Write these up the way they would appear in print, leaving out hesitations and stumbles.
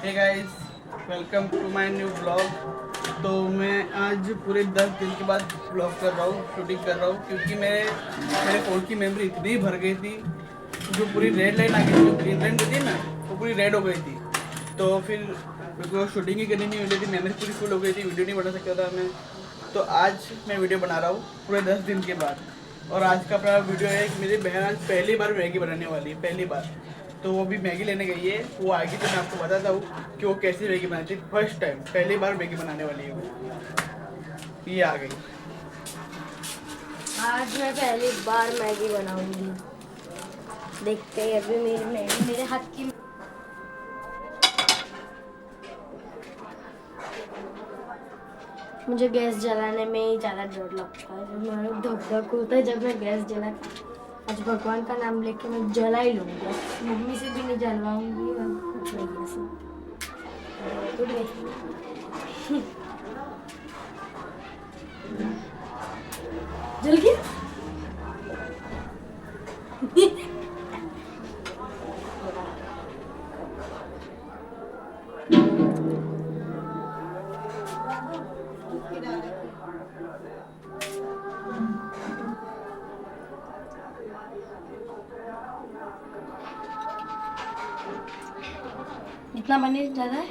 Hey guys, welcome to my new blog. तो मैं आज पूरे 10 दिन के बाद ब्लॉग कर रहा हूँ, शूटिंग कर रहा हूँ, क्योंकि मेरे फ़ोन की मेमोरी इतनी भर गई थी, जो पूरी रेड लाइन आ गई थी, जो ग्रीन लाइन होती है ना, वो पूरी रेड हो गई थी। तो फिर मेरे को शूटिंग ही करनी नहीं हो रही थी, मेमोरी पूरी फुल हो गई थी, वीडियो नहीं बना सकता था मैं। तो आज मैं वीडियो बना रहा हूँ पूरे 10 दिन के बाद। और आज का अपना वीडियो है कि मेरी बहन आज पहली बार मैगी बनाने वाली है, पहली बार। तो वो भी मैगी लेने गई है, वो आएगी तो मैं आपको बताता हूँ कि वो कैसी मैगी बनाती है। फर्स्ट टाइम, पहली बार मैगी बनाने वाली है वो। ये आ गई। आज मैं पहली बार मैगी बनाऊंगी। देखते हैं अभी मेरी मैगी मेरे हाथ की। मुझे गैस जलाने में ही ज़्यादा डर लगता है, जब मेरा धक धक होता है जब मैं गैस जलाती। आज भगवान का नाम लेके मैं जला ही लूँगी, मम्मी से भी नहीं जलवाऊंगी। जल गया। इतना पानी ज़्यादा है?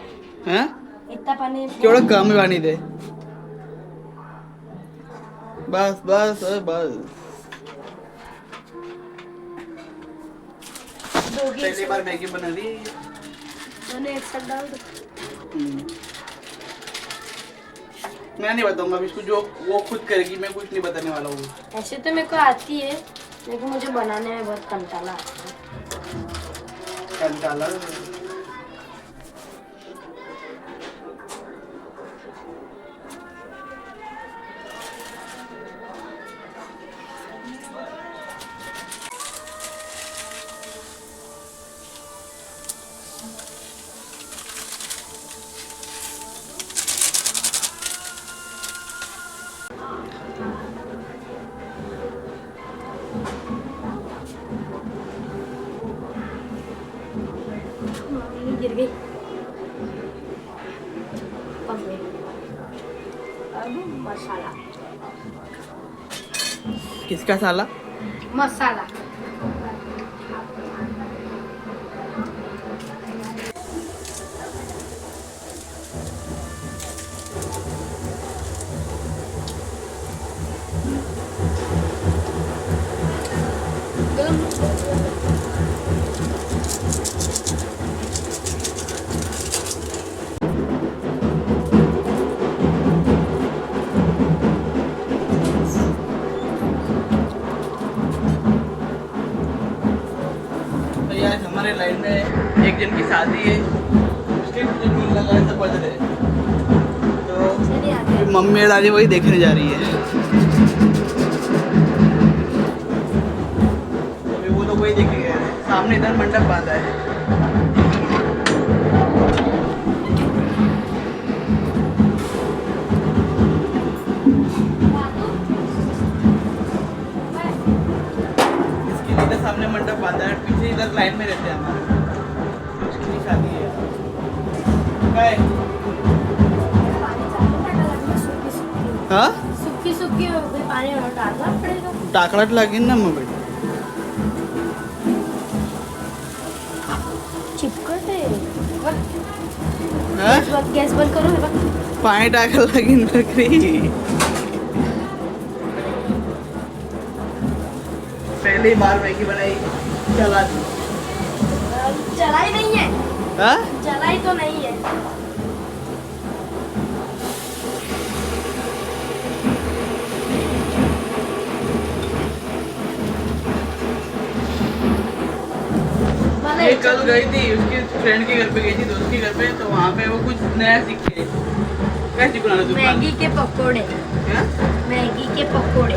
हैं? इतना पानी केवड़ा कम ही पानी दे। बस बस बस। पहली बार मैगी बना रही है। मैंने एक साथ डाल दो। मैं नहीं बताऊंगा अभी इसको, जो वो खुद करेगी, मैं कुछ नहीं बताने वाला हूँ। ऐसे तो मेरे को आती है, लेकिन मुझे बनाने में बहुत कंटाला आता है। कंटाला। गिर गई। अब मसाला। किसका साला? मसाला। आज हमारे लाइन में एक जन की शादी है, उसके मुझे ढोल लगा है, सब बज रहे हैं। तो मम्मी और दादी वही देखने जा रही है। अभी वो लोग वही देखे गए हैं, सामने इधर मंडप बांधा है। इसके लिए इधर सामने मंडप बांधा है, पीछे इधर लाइन में रहते हैं हमारे। उसकी भी शादी है। काय? हाँ? सुखी सुखी हो गई, पानी और डालना पड़ेगा। टाकळात लागेल ना मग। चिपकट है। हाँ? गैस बंद करो। हे बघ, पाणी टाकायला लागेल बकरी। पहली बार मैगी बनाई, चला दी। जलाई नहीं है। हाँ? जलाई तो नहीं है। ये कल गई थी उसकी फ्रेंड के घर पे, गई थी दोस्त के घर पे, तो वहाँ पे वो कुछ नया सीख के। क्या सीख बना तुम? मैगी के पकोड़े। क्या? मैगी के पकोड़े।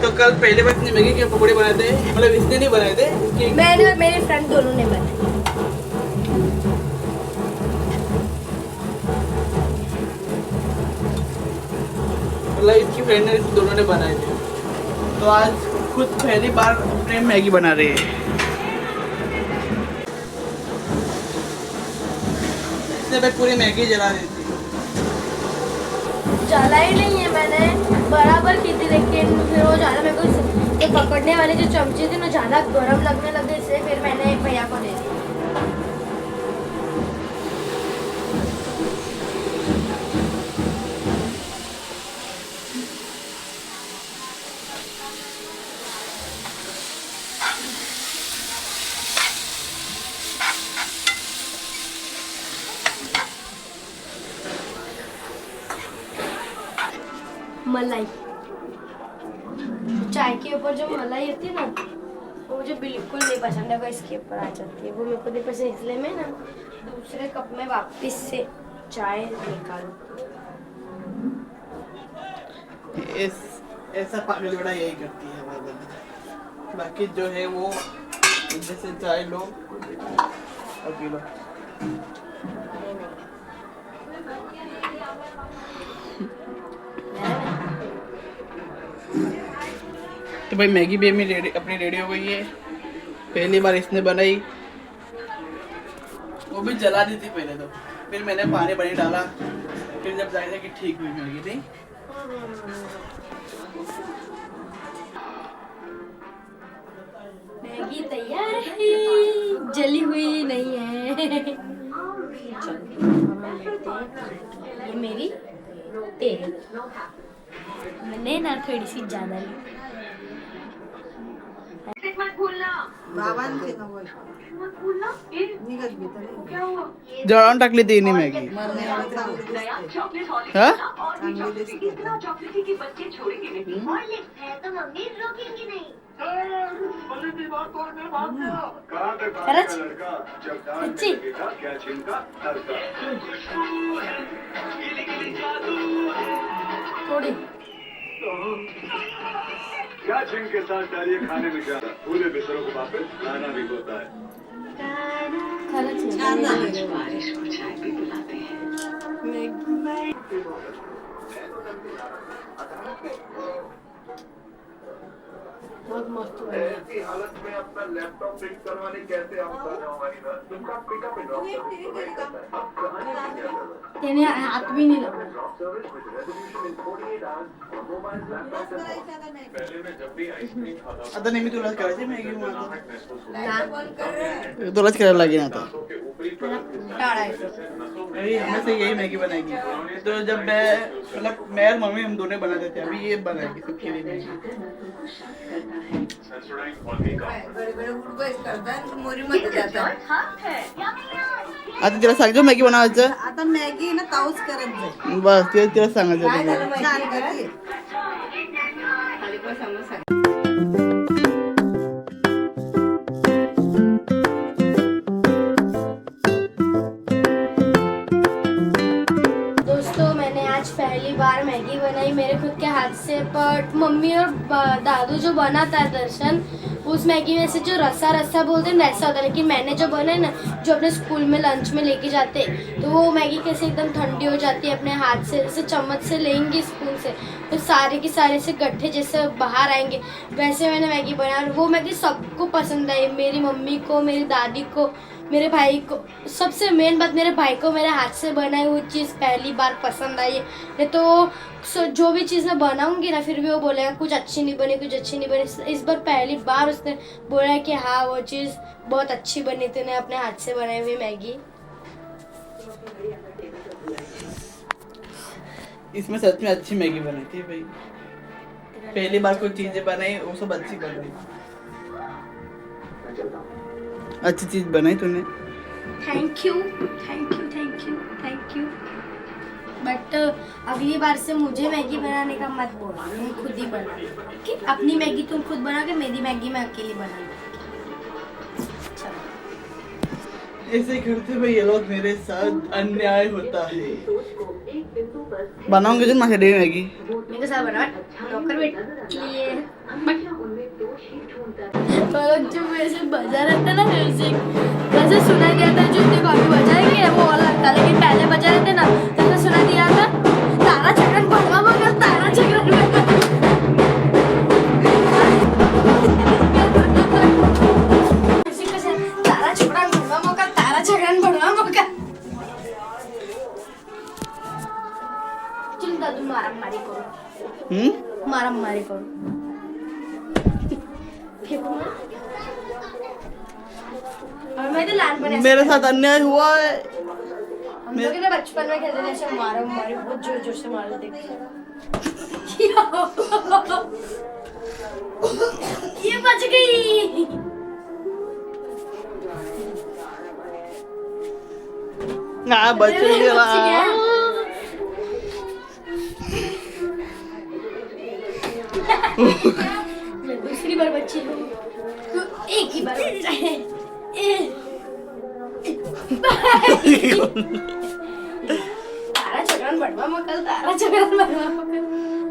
तो कल पहले बार इसने मैगी के पकौड़े बनाए थे, मतलब इसने नहीं बनाए थे, मैंने और मेरे फ्रेंड दोनों ने बनाए। मतलब इसकी फ्रेंड ने दोनों ने बनाए थे। तो आज खुद पहली बार अपने मैगी बना रही है। इसने भाई पूरी मैगी जला दी थी। जला ही नहीं है, मैंने बराबर की थी, लेकिन फिर वो ज़्यादा मेरे को जो पकड़ने वाले जो चमचे थे ना ज़्यादा गर्म लगने लगे, इसलिए फिर मैंने भैया को दे दी। मलाई, चाय के ऊपर जो मलाई होती है ना वो मुझे बिल्कुल नहीं पसंद है, वो इसके ऊपर आ जाती है, वो मेरे को नहीं पसंद, इसलिए मैं ना दूसरे कप में वापस से चाय निकालूं। ऐसा पागल बड़ा यही करती है हमारे बंदी। बाकी जो है वो जैसे चाय लो और पी लो। तो भाई मैगी भी अपनी रेडी हो गई है। पहली बार इसने बनाई, वो भी जला दी थी पहले तो, फिर मैंने पानी डाला, फिर जब जाए कि ठीक हुई मैगी थी। मैगी तैयार है, जली हुई नहीं है। ये मेरी तेल, मैंने ना थोड़ी सी ज्यादा ली। जळावून टाकली तिने मॅगी। हाँ? खरंच? सच्ची? थोड़ी क्या छीन के साथ डालिए खाने में ज्यादा भूले बिसरों को वापस खाना भी होता है। खरंच बारिश को चाय भी पिलाते हैं। बहुत मस्त बनी। ऐसी हालत में अपना लैपटॉप फिक्स करवाने कैसे आप कर रहे हो हमारी बात? तुमका pickup and drop service provide करता है। अब कहानी में क्या जरूरत है? तेने हाथ भी नहीं लगा। Drop service with resolution in 48 hours और मोबाइल लैपटॉप से पहले मैं जब भी आइसक्रीम खाता था आता नेहमी तुलाच करायची मॅगी मग आता महसूस होता तुलाच करायला लागेल आता। था कि ऊपरी परत अरे हमें से यही मैगी बनाएगी। तो जब मैं मतलब मैं और मम्मी हम दोनों बनाते थे, अभी ये बनाएगी सबके लिए मैगी। सेंसोडाइन और भी काम आता तिला सांगतो मॅगी बनवायचं। आता मॅगी ना ताऊच करत जाय बस तिला सांगायचं होतं. छान करते खाली पण समोसा दोस्तों मैंने आज पहली बार मैगी बनाई मेरे खुद के हाथ से, बट मम्मी और दादू जो बनाता है दर्शन, उस मैगी में से जो रस्सा रस्सा बोलते हैं ना वैसा होता है, लेकिन मैंने जो बनाई ना जो अपने स्कूल में लंच में लेके जाते, तो वो मैगी कैसे एकदम ठंडी हो जाती है, अपने हाथ से जैसे चम्मच से लेंगे स्पून से तो सारे के सारे से गड्ढे जैसे बाहर आएंगे, वैसे मैंने मैगी बनाई और वो मैगी सबको पसंद आई, मेरी मम्मी को, मेरी दादी को, मेरे भाई को, सबसे मेन बात मेरे भाई को मेरे हाथ से बनाई हुई चीज़ पहली बार पसंद आई है। नहीं तो जो भी चीज़ मैं बनाऊंगी ना फिर भी वो बोलेगा कुछ अच्छी नहीं बनी, कुछ अच्छी नहीं बनी। इस बार पहली बार उसने बोला कि हाँ वो चीज़ बहुत अच्छी बनी, तूने अपने हाथ से बनाई हुई मैगी। इसमें सच में अच्छी मैगी बनी थी भाई, पहली बार कोई चीजें बनाई वो सब अच्छी बन रही, अच्छी चीज बनाई तूने। Thank you thank you thank you thank you. But अगली बार से मुझे मैगी बनाने का मत बोलो, तुम खुद ही बना कि अपनी मैगी तुम खुद बनाओगे, मेरी मैगी मैं अकेली बनाऊंगी। ऐसे करते भाई ये लोग, मेरे साथ अन्याय होता है। बनाऊंगे जो मैं डे मैगी मेरे साथ बना नौकर बेटी लिए जो वैसे बजा रहता ना म्यूजिक, वैसे सुना दिया था जो तुम अभी बजाएंगे वो अलग था, लेकिन पहले बजा रहे थे ना जैसे सुना दिया था तारा चक्रण पड़वा मगर तारा चक्रण तारा चक्रण पड़वा मगर तारा चक्रण पड़वा मगर मारामारी करो, मारामारी करो। और मैं तो लहानपणी मेरे साथ अन्याय हुआ है। हम लोग ना बचपन में खेलते थे ऐसे मारामारी बहुत जोर जोर से मारते थे। ये बच गई। बच गया। गया। मैं दूसरी बार बच्ची हूँ, तू एक ही बार बच्चा है। तारा चक्रण बढ़वा मकल, तारा चक्रण बढ़वा मकल।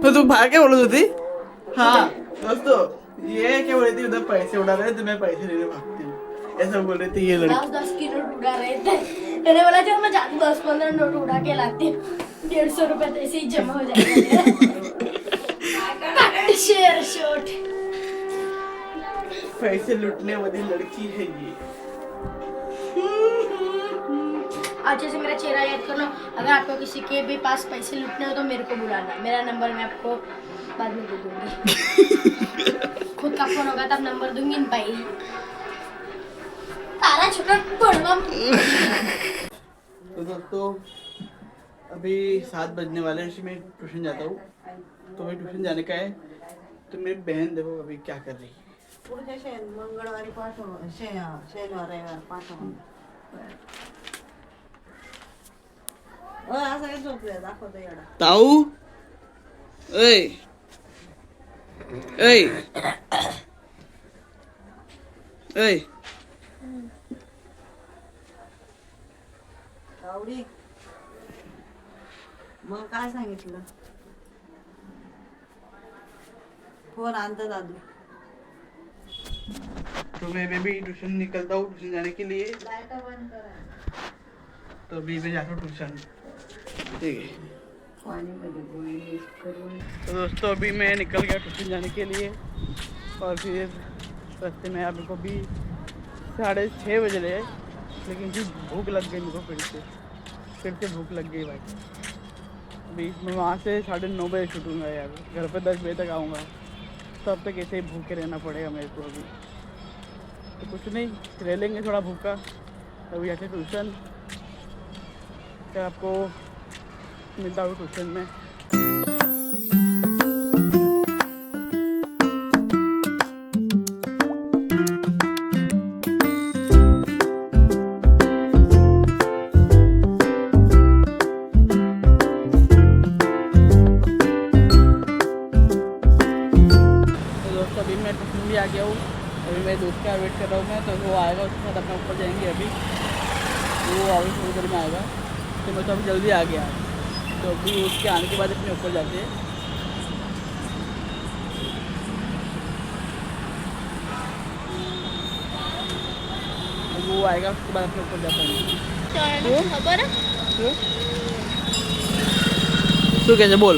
तो तू भाग के बोल रही थी। हाँ दोस्तों, ये क्या बोल रही थी, उधर पैसे उड़ा रहे थे, मैं पैसे लेने भागती हूँ, ऐसा बोल रही थी ये लड़की। 10 की नोट उड़ा रहे थे। मैंने बोला जब मैं जाती 10-15 नोट उड़ा के लाती हूँ, 150 रुपए तो ऐसे ही जमा हो जाएगा। Share shot. पैसे लूटने वाली लड़की है ये। अच्छे से मेरा चेहरा याद कर लो। अगर आपको किसी के भी पास पैसे लूटने हो तो मेरे को बुलाना। मेरा नंबर मैं आपको बाद में दे दूंगी। खुद का फोन होगा तब नंबर दूंगी इन भाई। तारा छोटा पड़वा। तो दोस्तों अभी 7 बजने वाले हैं, मैं ट्यूशन जाता हूँ, तो मैं ट्यूशन जाने का है। तो मेरी बहन देखो अभी क्या कर रही है। पुढच्या मंगळवारी पाठव, शनिवार रविवार पाठव. असं काय झोपले दाखवतो एवढा. ताऊ ऐ ऐ ऐ आवडी मग काय सांगितलं. फोन आणता दादू. तो मैं भी ट्यूशन निकलता हूँ ट्यूशन जाने के लिए। लाइट बंद करा. तो अभी मैं जाता हूँ ट्यूशन, ठीक है। तो दोस्तों अभी मैं निकल गया ट्यूशन जाने के लिए, और फिर रास्ते में अभी को भी 6:30 बज रहे हैं, लेकिन फिर भूख लग गई मेरे को, फिर से भूख लग गई भाई। अभी मैं वहाँ से 9:30 बजे छूटूँगा यार, घर पे 10 बजे तक आऊँगा, तब तक ऐसे ही भूखे रहना पड़ेगा मेरे को अभी। तो कुछ नहीं, रह लेंगे थोड़ा भूखा। अभी जाते ट्यूशन, फिर आपको मिलता हूँ ट्यूशन में। अभी मैं ट्यूशन भी आ गया हूँ। अभी मेरे दोस्त का वेट कर रहा हूँ मैं, तो वो आएगा, उसके साथ अपने ऊपर जाएंगे। अभी वो अभी थोड़ी देर में आएगा, तो मैं तो अभी जल्दी आ गया। तो अभी उसके आने के बाद अपने ऊपर जाते हैं। वो आएगा, उसके बाद अपने ऊपर जाते हैं। खबर है तू कैसे बोल।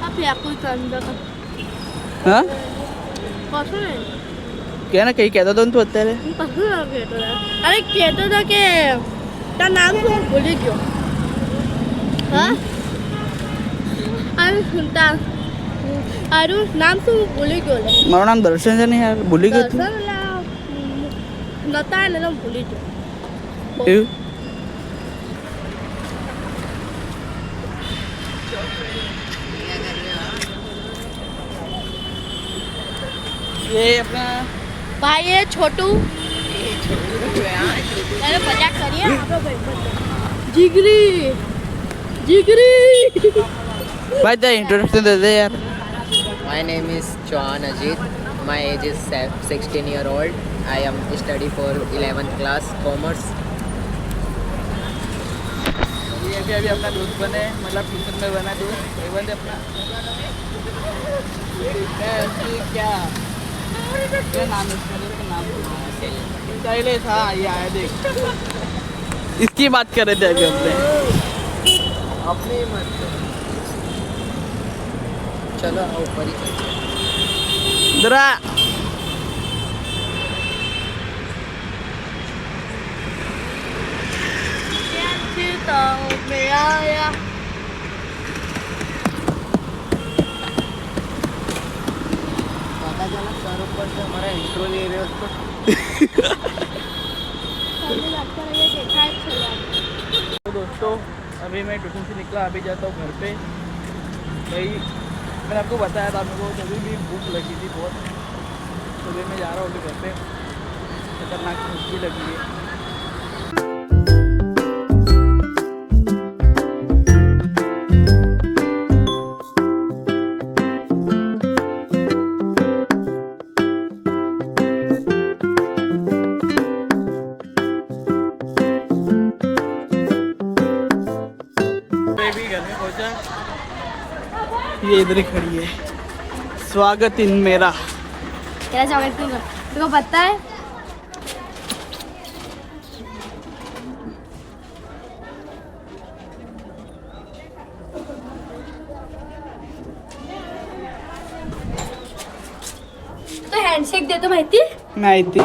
आप या कोई कंदा का हाँ कसं आहे क्या ना कहीं कहता था तू અત્યારે कसं लागेल अरे कहता था कि का नाम तो भूल गयो हाँ अरे सुनता अरे नाम तो भूल गयो મારું નામ દર્શન છે ને યાર, ભૂલી ગયો તું। नता है ना भूल गयो એવું? ये अपना भाई ये छोटू मैंने मजाक करिए जिगरी जिगरी भाई तेरा इंट्रोडक्शन दे दे यार। My name is Chauhan Ajit. My age is 16-year-old. I am study for 11th class commerce. ये भी अभी अपना दोस्त बने, मतलब ट्यूशन में बना दोस्त, ये बंदे अपना क्या क्या नाम है इसका, दोस्त का नाम शैलेश। हाँ ये आया देख, इसकी बात कर रहे थे अभी अपने। अपने मत चलो आओ ऊपर ही चलते हैं। जरा में आया ऊपर से हमारा इंट्रो ले रहे हो उसको। तो दोस्तों अभी मैं ट्यूशन से निकला, अभी जाता हूँ घर पे। भाई मैंने आपको बताया था, मेरे को कभी भी भूख लगी थी बहुत, तो मैं जा रहा हूँ अभी घर पे। खतरनाक भूख भी लगी है। घर में पहुंचा, ये इधर ही खड़ी है। स्वागत इन मेरा। क्या स्वागत क्यों कर? तुमको पता है तो हँडशेक देतो माहिती? माहिती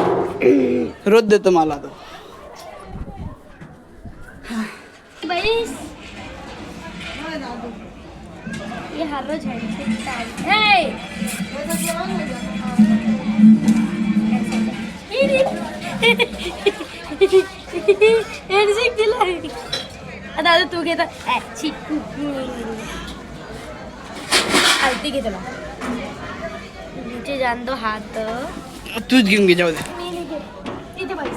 रोज देतो मला तो। बाई ये हर रोज हँडशेक हँडशेक दिला दादा तू घेता आलती घे तुला नीचे जान दो हात तूच घेऊन घे, जाऊ दे। मी नाही घेत. तिथे बस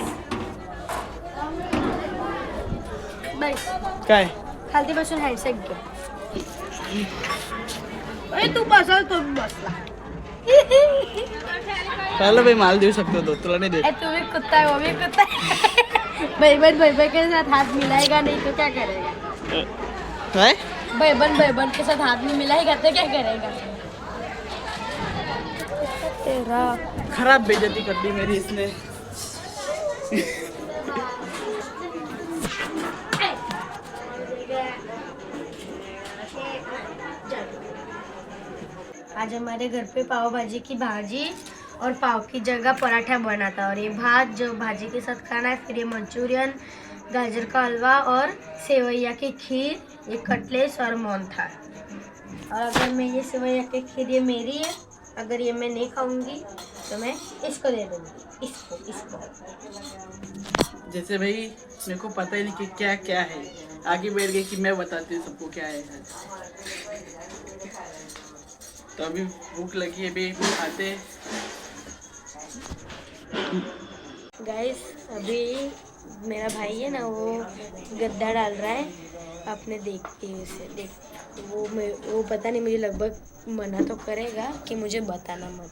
बस काय खालती बसून हँडशेक घे. अरे तू बसल तो बसला. पहले भाई माल देऊ शकतो तो, तुला नाही देत। तू भी कुत्ता है वो भी कुत्ता है. भाई के साथ हाथ मिलाएगा नहीं तो क्या करेगा? काय भाई के साथ हाथ में मिलाएगा तो क्या करेगा? तेरा खराब बेइज्जती कर दी मेरी इसने। आज हमारे घर पे पाव भाजी की भाजी और पाव की जगह पराठा बना था, और ये भात जो भाजी के साथ खाना है, फिर ये मंचूरियन, गाजर का हलवा और सेवैया की खीर, ये कटलेस और मोहनथाल। और अगर मैं ये सेवैया की खीर ये मेरी है, अगर ये मैं नहीं खाऊंगी तो मैं इसको दे दूंगी, इसको। जैसे भाई मेरे को पता ही नहीं कि क्या क्या है, आगे बैठ गई कि मैं बताती हूँ सबको क्या है। तो अभी भूख लगी है, अभी खाते। गाइस अभी मेरा भाई है ना, वो गद्दा डाल रहा है, आपने देखती है उसे वो पता नहीं, मुझे लगभग मना तो करेगा कि मुझे बताना मत।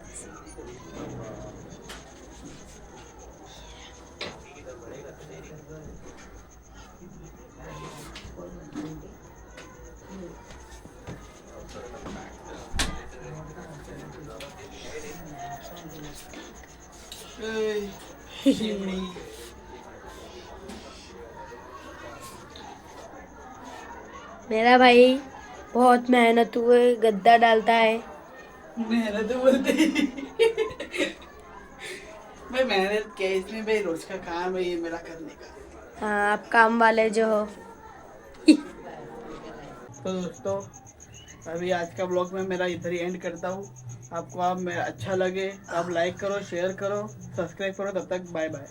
मेरा भाई बहुत मेहनत हुए गद्दा डालता है। मेहनत बोलते भाई, मेहनत क्या है इसमें भाई, रोज का काम है ये मेरा करने का। हाँ आप काम वाले जो हो। तो दोस्तों अभी आज का ब्लॉग में मेरा इधर ही एंड करता हूँ। आपको आप मेरा अच्छा लगे तो आप लाइक करो, शेयर करो, सब्सक्राइब करो। तब तक बाय बाय।